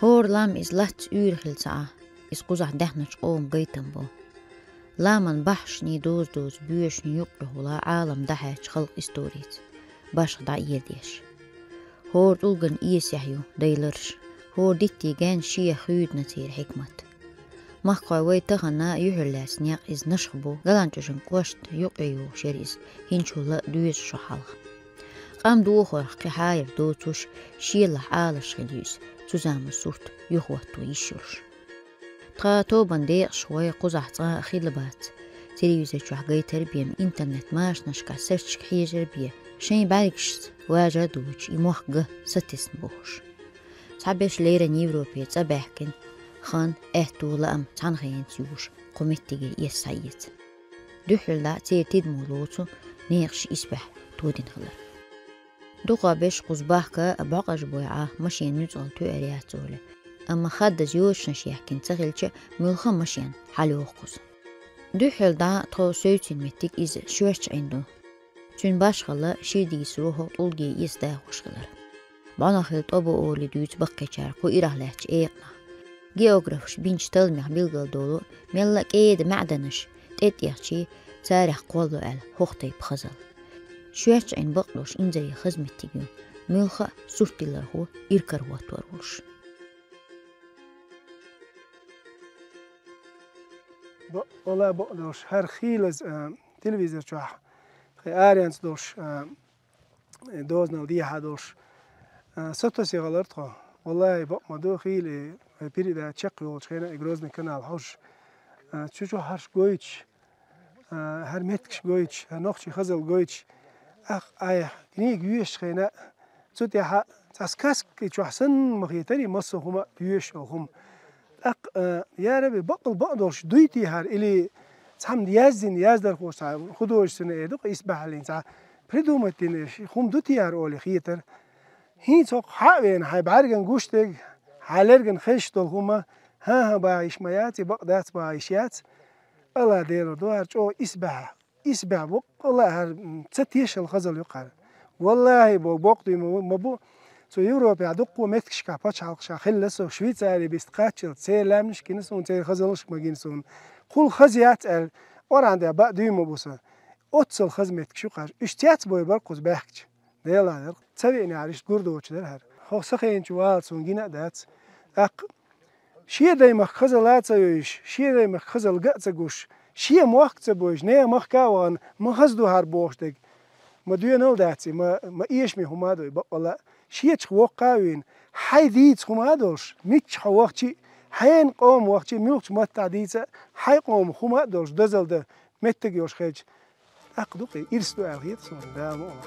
Hor lam is lats uurhilsa is quzah dahnach qoom gaitambo. Laman bahshni doos buushni yuqruhula aalam dahach khalq istoriet. Bash da ierdiesh. Hor ulgan iesjahju dailers. Hor ditti gan shia khudna tir hikmat. Mahqa way tahana yuhurlas niaq is nashkhbo galantushin qwasht yuqiyu sheris hinchula duus shahalq. Qam duukhor qihayr dootush shilah aalash khidus. Zusammen sucht juhwattu ishursh. Tra toban deeq shway quzahta khilbat. Televize chuhgay terbiyem internet maashnashka search khijirbiye. Shayn baliksh waja duch imohga satisn bosh. Tabesh lera Evropa tabahkin khan ehtula am tanhayn yush qomittige yesayit. Duhla tirtid mulutu neeqsh isbah tudin khalar. دوقا بيش قزباحكا أبعقش بويعة مشيان نجعل تو أرياتولي أما خادز يوش نشيح كن تغلش ملخا مشيان حالو قز دو حل دا تو سوتين متك إز شوش عندو تون باشخلا شيدي سروحو طولجي يسدا خوشغلر بانا خلط أبو أولي دوت بقى چاركو إرهلاتش إيقنا جيوغرافش بينش تلميح بيلغل دولو ميلك إيد معدنش تيتيحشي تاريخ قولو أل هوختي بخزل شويتش عين بقلوش إنزي خزمتيجو ملخا سورتيلر هو إركر واتورولش والله بقلوش هر خيلز تلفزيون شوح آريانس دوش دوزنا وديها دوش ستة سيغالرتخو والله بق مدو خيل بيريدا تشقي وشخينا إجروزنا كنال حوش تشوشو هرش جويتش هر متكش جويتش هنوخشي خزل جويتش أيه كني جويش خينا توديها تسكاس كيشوحسن مخيتري مصو هما جويش هم يا ربي بقل بقدرش دويتي هار إلي تهم ديازين يازدر خوش خدوش سنة يدق يسبح لين تاع بريدومتين خم دوتي هار أولي خيتر هين توق حاوين هاي بعرجن جوشتك حالرجن خشتو هما ها بايش مياتي بقدات بايشيات الله ديرو دوار جو يسبح بق والله هر تتيش الخزل يقال والله بوقتي مبو سو يوروبا دقو متكش كاباتش حلقشا خلصو شويتساري بيستقاتشل تسيلامش كنسون تسيل خزلش ماجينسون قول خزيات ال وراندا با ديمو بوسا اوتسل خزمت كشوقار اشتيات بوي برقوز باحكش ديلا تسويني عريش غوردوچ در هر خو سخين جوال سونغينا دات اق شي دايما خزلات يوش شي دايما خزل قاتسغوش شي موقت بوش نه مخكاوان ما خزدو هر بوشتك ما دوينل داتي ما ايش مي همادو والله شيتش وقاوين حيديت همادوش ميتش وقتي حين قوم وقتي ميوخ ما تعديت حي قوم همادوش دزل ده متجيوش خيج اقدقي يرسدو الهيت صون دام والله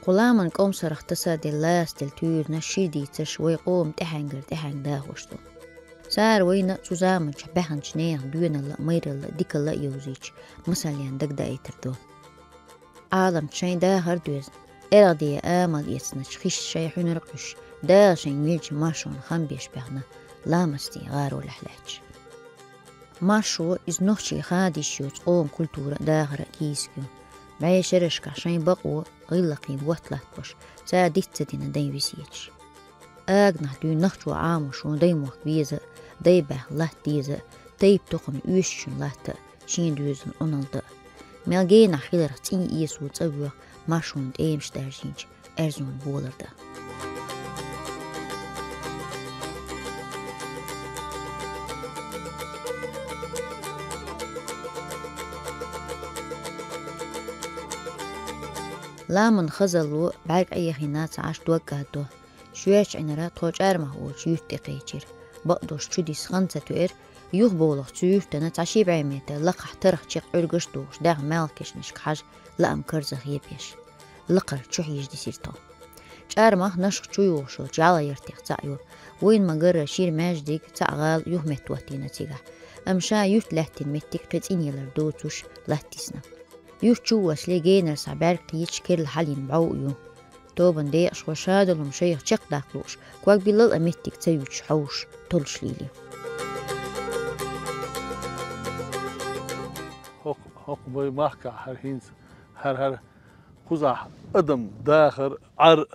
قلامن قوم سرخ تصادي اللاس تلتور نشيدي تشوي قوم تحنجر داغوشتو سار وين تزامن شبهن شنيخ دوين الله مير الله ديك الله يوزيش مساليان دق دا ايتردو عالم تشين دا هردوز ارادي امل يسنش خيش شيحون رقش دا شين ميلج ماشون خم بيشبهنا لامستي غارو لحلاج ماشو از نوخشي خادي شيوت قوم كولتورا داغر كيسكو باي شرشكا شين بقو غلقي بوتلات بوش سا ديتسدين داي ويسيتش اغنح دو نخشو عاموشون داي موك بيزا داي باه لات ديزا داي بتقم يوششون لاتا شين دوزن اونالدا ملغينا خيلر تين ايسو تسويق ماشون دايمش دارجينش ارزون بولردا لا من خزلو بعد أي خينات عاش توقعتو شويش عنرا توج أرمه وشيوت تقيتشير بقدوش شديس خمسة تؤر يوخ بولغ تشيوف تنات عشيب عميته لقح ترخ تشيق عرقش دوش داغ مالكش نشك حاج لأم كرزخ يبيش لقر تشوح يجدي سيرتو شارمه نشخ شويوشل جالا يرتيق تعيو وين ما قرر شير ماجدك تعغال يوه متوتينا تيغا أمشا يوت لاتين متك قتيني لردوتوش لاتيسنا يوت شووش ليجينر سعبار قيتش كير الحالين بعوقيو توبن ديقش وشادلهم شيخ شق داكلوش كواك بلال أمتك تيوش حوش طلش ليلي هوق بي ماحكا هر هينز هر قزح أدم داخر عر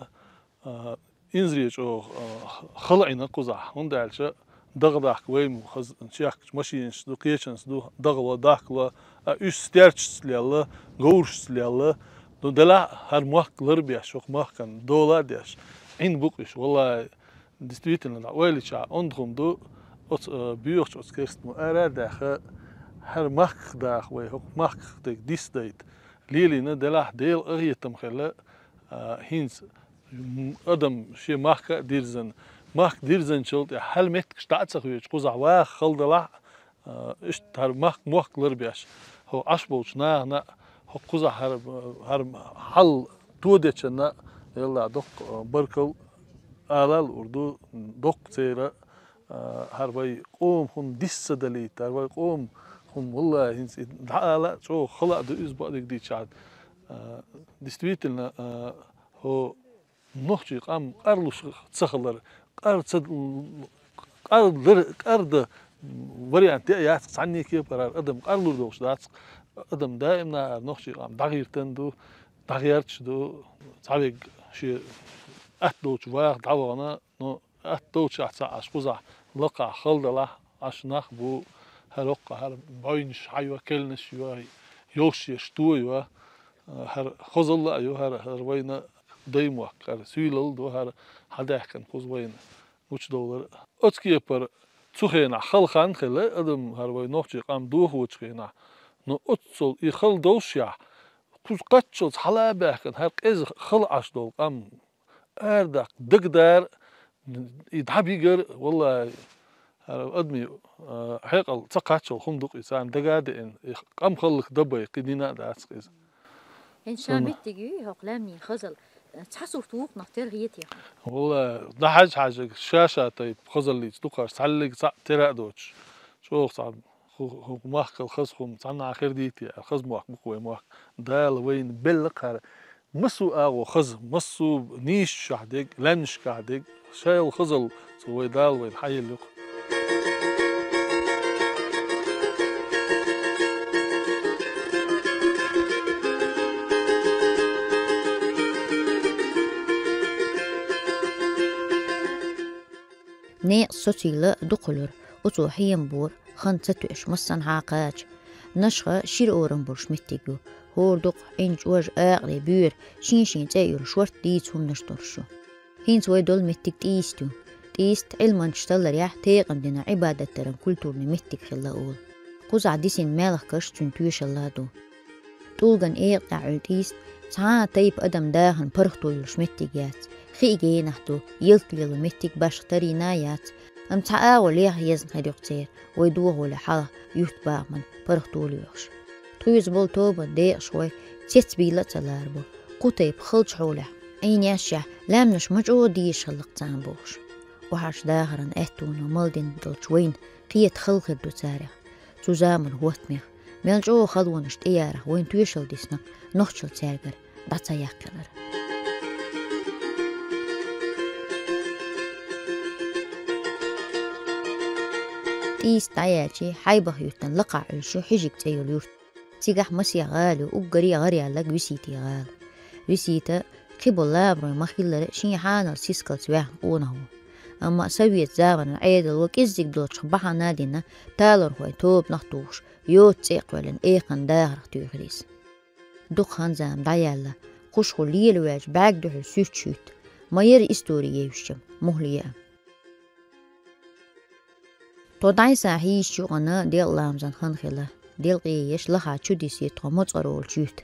إنزريج أو خلعنا قزح هندالش دغداك ويم خز شيخ ماشينش دو قيشنس دو دغلا داكلا استيرش ليلا غورش ليلا دو دلا هر ماك لربيش شوق ماكن دولا ديش عين بوقش والله действительно ويليشا عندهم دو بيوش أسكرست مؤرا داخل هر ماك داخ وي هوق ماك ديك ديس ديت ليلي ندلا ديل أغيتم خلا هينز أدم شي ماك ديرزن ماك ديرزن شلت هل متك شتاعتسخ ويش قزع واخ خلدلا اشتهر ماك لربيش هو أشبوش نا هو قزع هر حل توديتشنا يلا دق بركل آلال أردو دق سيرا هر باي قوم هم ديس دليت هر باي قوم هم والله هنس لا شو خلق دو إسبوع دي شاد действительно هو نحكي قام قرلش تسخلر قرد وريان تيات عني كيف قرار أدم قرلو دوش دات أدم دائما نحكي قام دغير تندو دغيرتش دو تعبق شيء أتلوش واحد دعوانا نو أتلوش أحساش قزح لقى خلد له عشان بو هلقى هر باينش حيوة كلنش يوا يوش يشتوي يوا هر خزل أيو هر وين دايم هر سويلل دو هر حداك كان خز وين وش دولار أتكي بر تخينا خلخان خلا أدم هر وين نوتشي قام دوه وتخينا نو أتصل يخل دوشيا كوز قتشل حلابك هر إز خل عش دول قام أردك دقدر يدحب يجر والله أدمي حقل تقاتشل خندق إنسان دقادين قام خلق دبي قدينا داس قيس إن شاء الله تيجي هقلامي خزل تحسوا فوق نختار غيتي والله ده حاجة شاشة طيب خزل لي تقاش تعلق ترى دوتش شو صعب خو ماخ الخزخم صنع آخر ديتي الخز ماخ بقوي ماخ ده لوين بلقها مسو أو خز مسو نيش شعدك لنش كعدك شاي الخزل سوي دال وين حي اللق نيق سوتيلا دقلر أتوحيم بور خنتتو إش مصن عاقاج نشخة شير أورن برش متيجو هور دق إنج وج آغري بير شين تاير شورت ديت هم نشترشو هينز ويدول متيك تيست علمان شتالر يح تيقن دينا عبادة ترن كولتورني متيك خلا أول قوز ديسين مالخ كش تنتويش اللادو طولغن إيق نعل تيست تعا تايب أدم داهن برختو يلش متيجات خيجي نحتو يلتلل متيك باش ترينايات أم تعاول ليه يزن هديقتير ويدوه لحالة يتباع من برختو ليوش تويز بول توبا ديق شوي تيتبيلة تلاربو قطيب خلج حوله أين ياشا لامنش مجعو ديش خلقتان بوش وحاش داهرن اهتون ومالدين دلجوين قيت خلق الدو تاريخ تزامن هوتميخ ميلجو خلونشت إياره وين تويشل ديسنا نوخشل تارجر داتا ياكلر تيس تاياتي حيبه يوتن لقع الشو حجيك تيول يوت تيجح مسيا غالي وقري غري على ويسيتي غال ويسيتا كيبو لابرو مخيلة شين حانا سيسكال سواح قونه أما سويت زامن عيد الوك إزيك دول شبحا نادينا تالر هو توب نخطوش يوت تيقولن إيقن داهر تيغريس دخان زام دايالا قش خليل واج باق دوحو سوت شوت ما يري إستوري يوشم مهليا تودعي ساحيش شوغنا ديل لامزان خنخلا ديل قيش لخا تشوديسي توموت أرول شوت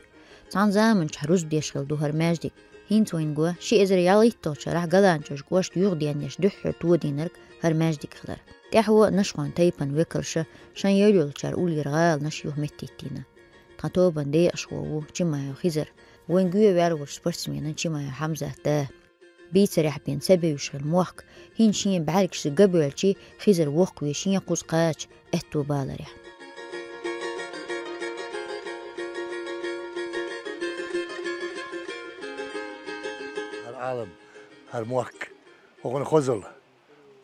تان زامن شحروز بيشغل دوهر ماجدك هين توين قوة شي إزر ياليتو شرح قلانجوش قوش يغديانيش دحر تودينرك هر ماجدك خلر تحوى نشوان تايبان ويكرشا شان يلول شار أولي رغال نشيوه متتينا تاتوبان دي أشغوو جمايو خزر وين قوة ويارور سبرسمينا جمايو حمزة تاه بيتريح بين سبيوش الموخ هين شين بعركش قبلشي خيزر ووق ويشين قوس قاش اتو بالريح العالم هالموك وغن خزل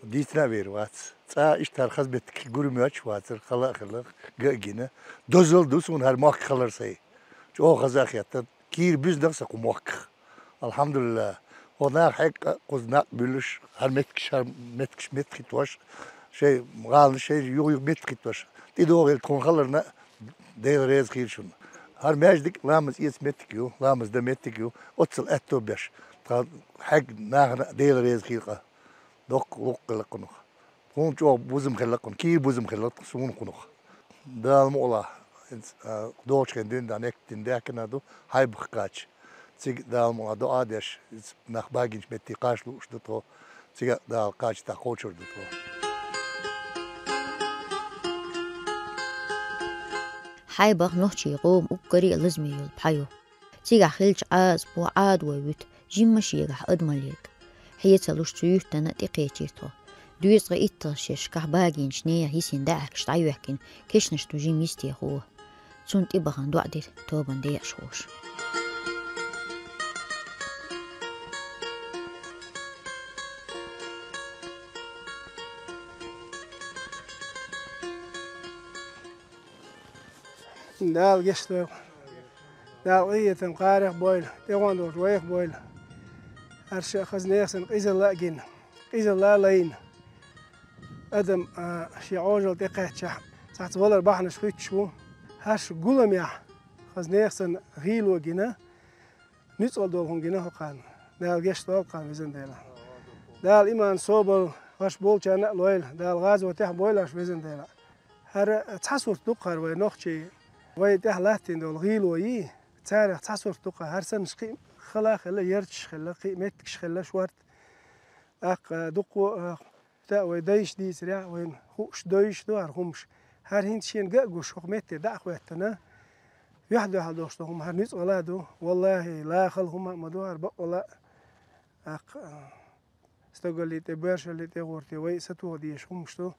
ديتنا بير وات تا اشتار خزبت قولي ماتش وات خلق جينا دوزل دوسون هالموك خلر سي جو خزاخيات كير بيز نفسك وموك الحمد لله هنا حق قزنا بلش هالمتكش متكتوش شيء غال شيء يو متكتوش تدور الكون خلرنا دير ريز خيرشون هالماجدك لامز يس متكيو لامز ده متكيو اتصل اتو بيش حق ناخنا دير ريز خيرقه دوق لقنوخ كون جو بوزم خلقن كي بوزم خلق سون قنوخ دا المولا دوش كندين دا نك تندك كنادو هاي بخكاش تيج دا المولا دو ادش ناخ باجنش متقاش لوش دتو تيج دا القاش تا قوشر دتو حيبغ نوشي قوم وقري لازمي يلبحيو تيجا خلج عاز بو عاد ويوت جيم مشيغح ادماليك هي تلوش تيوه تنا تقيتيتو دويس غيتا شش كحباجين شنيا هيسين داعك شتايوهكين كيشنش تو جيم يستي هو تون تبغان دوعدي توبان ديع شوش دال جشتو دال قية قارق بويل تيغون دوش ويخ بويل هرش خزنيخسن قيز الله جن قيز الله لين أدم شي عوجل تقيت شح ساعت ولر بحنا شويت شو هرش قولم يا خزنيخسن غيلو جنا نتقل دولهم جنا قان دال جشتو قان بزن ديلا دال إيمان صوبر هرش بول جانا لويل دال غاز وتح بويل هرش بزن ديلا هر تصور دقر ونخشي ويتح لاتين دول غيلو يي تاريخ تصور دقر هر سن شقي خلا خلا يرتش خلا قيمتكش خلا شوارت دقو تا ويدايش دي سريع وين خوش دايش دو هرهمش هر هين شين جاكوش حكمت دا خواتنا يحدو هالدوشتهم هر نيت ولادو والله لا خلهم مدوار بق ولا استقل لي تبرش اللي تغورتي وي ستو ديش همشتو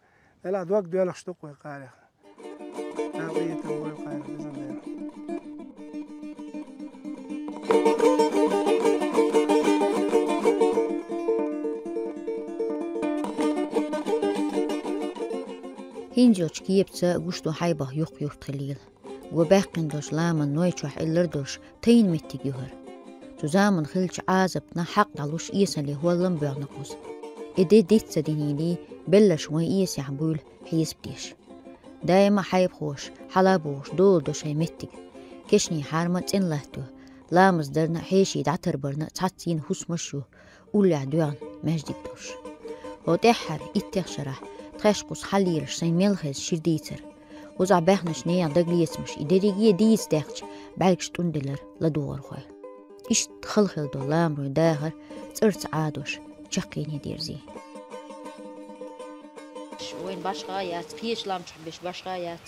لا دوك دولخ شتو قارخ لا قيت وي قارخ بزن هينجوش كيبتا قشتو حيبه يوق تخليل وباقين دوش لامان نويتشوح اللردوش تين متي جوهر تزامن خلش عازبنا حق دالوش إيسا اللي هو اللنبيع نقوز إدي ديت سدينيلي بلش وين إيس يحبول حيس بديش دايما حيب خوش حلابوش دول دوش هي متي كشني حارمت إن لهتو لامز درنا حيشي دعتر برنا تعطين حس مشو قولي عدوان مجدك دوش وتحر إتخشرح تخشقوس حليرش سين ملخز شرديتر وزع باخنش نيا دقليس مش إدريجية ديس داخش بالكش تندلر لدور خوي إش تخلخل دو لامرو داخر ترت عادوش تشقين يديرزي وين باشغايات قيش لام تحبش باشغايات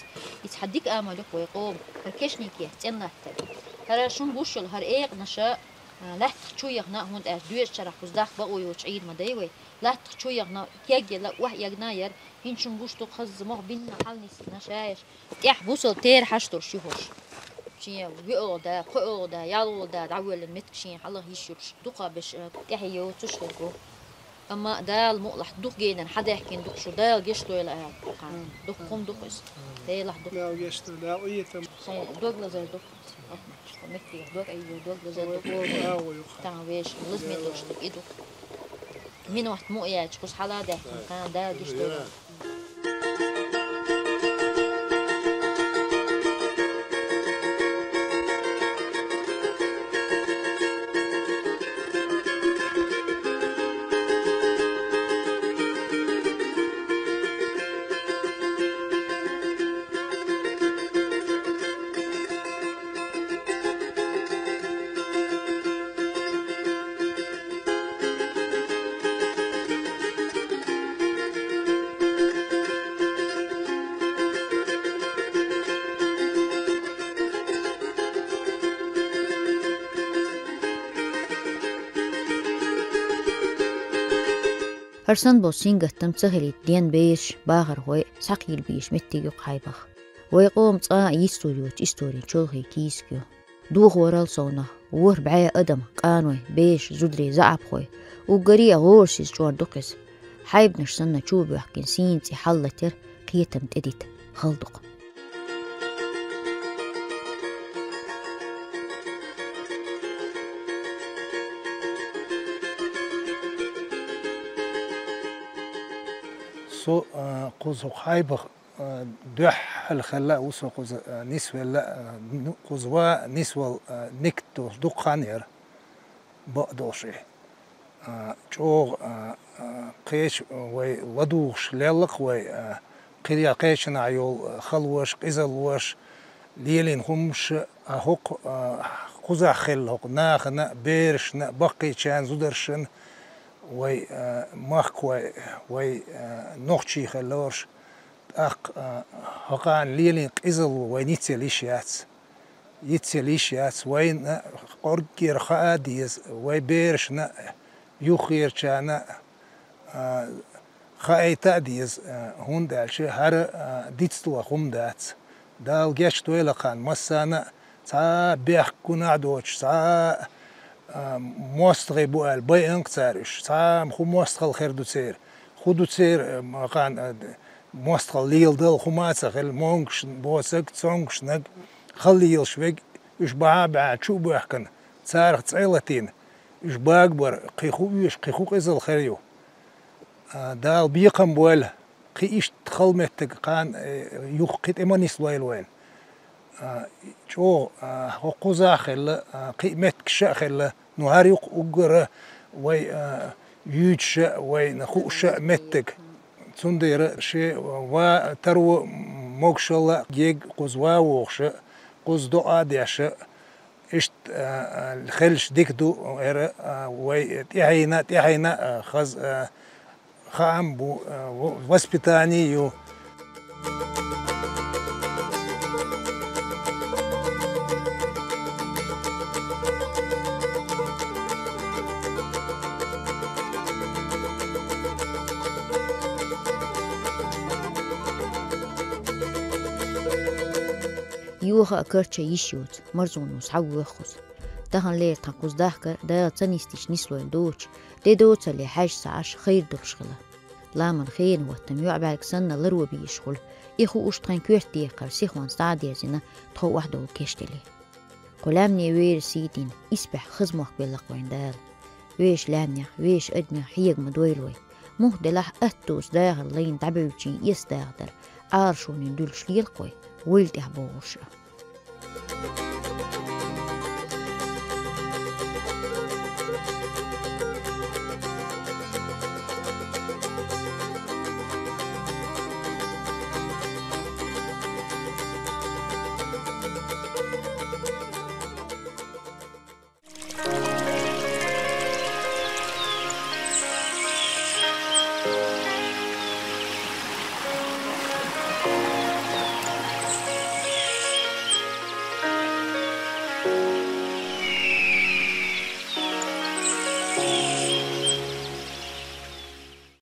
يتحديك آمالك ويقوم هركشني كيه تنلهتر هرشون بوشل هر إيق نشاء لا تخشو يغنا هون دويش شرح وزداخ بقوي وتعيد مدايوي لا تخشو يغنا كيجي لا وح يغناير هنشون بوشتو خز مغ بينا حالني نشايش تيح بوصل تير حشتر شهوش شيء ويقودا قودا يالودا دعول المتكشين الله يشوش دقة بش تحيو تشلقو أما دال مقلح دق جينا حدا يحكي دق شو دال جشتو يلا قان دق قوم دقس دال دق دال جشتو دال إيتم دق لزر دق مكتي دق أيوه دق لزر دق تعويش لازم يدوش دق إيدو من وقت مؤيا تشوش حلا ده كان دال جشتو هرسن بو سينغة تمتغلي دين بيش باغر هوي ساقيل بيش متيجو قايبخ ويقوم تا يستوريوت استوري شولخي كيسكيو دوغ ورال صونا وور بعيا أدم قانوي بيش زدري زعب خوي وقريا غورسيس جوار دوقس حايب نشسنا تشوبي وحكين سينتي حلتر قيتم تديت خلدق سو قوزو خايبخ دوح الخلاء وسو قوز نسوة لا قوزوا نسوة نكتو دقانير بقدوشي جوغ قيش وي ودوش ليلق وي قريا قيشنا عيول خلوش قزلوش ليلين همش هوق قوزا خلق ناخنا بيرشنا بقي شان زدرشن وي ماخ وي نوخشي خلوش هقان ليلين قزل وينيتي ليشيات وين قرقير خاديز وي بيرشنا يخير شانا خايتا ديز هون دالش هر ديتستوا هم دات دال جيش تويلقان مسانا تا بيح كنا دوتش تا مستغي بوال باي انقتارش تا مخو مستغل خير دوتسير خودو تسير مقان مستغل ليل دل خماتسا خل مونكش بوسك تسونكش نق خليل شويق اش بعا شو بيحكن تارخ تسيلتين اش باكبر قيخو قيزل خيريو دال بيقم بوال قيش تخلمتك قان يوقيت امانيس وين شو قوزا خل قيمت كشا خل نهار يقر وي يوتش وي نخوش متك تندير شيء وترو موكشلا جيج قوزوا وخش قوز دعاء ديش اشت الخلش ديكدو وي تيحينا خز خام بو وسبيتاني يو يوها كرتشا يشيوت مرزونوس حوخوس دهن لير تنقوز داحكر دا تنستيش نسلو الدوش دي دوتا اللي حاج ساعش خير درشغلة لا من خير واتم يعبالك سنة لرو بيشغل إخو أشتغن كوير ديقر سيخوان سعدي زينا تخو وحده وكيشتلي قلامني وير سيدين إسبح خزموخ باللقوين دال ويش لامنيخ ويش أدنيخ حيق مدويلوي موه دلاح أهتوس داغل لين تعبوشي يس داغدر عارشون يندول شليل قوي ويلتح بوغرشا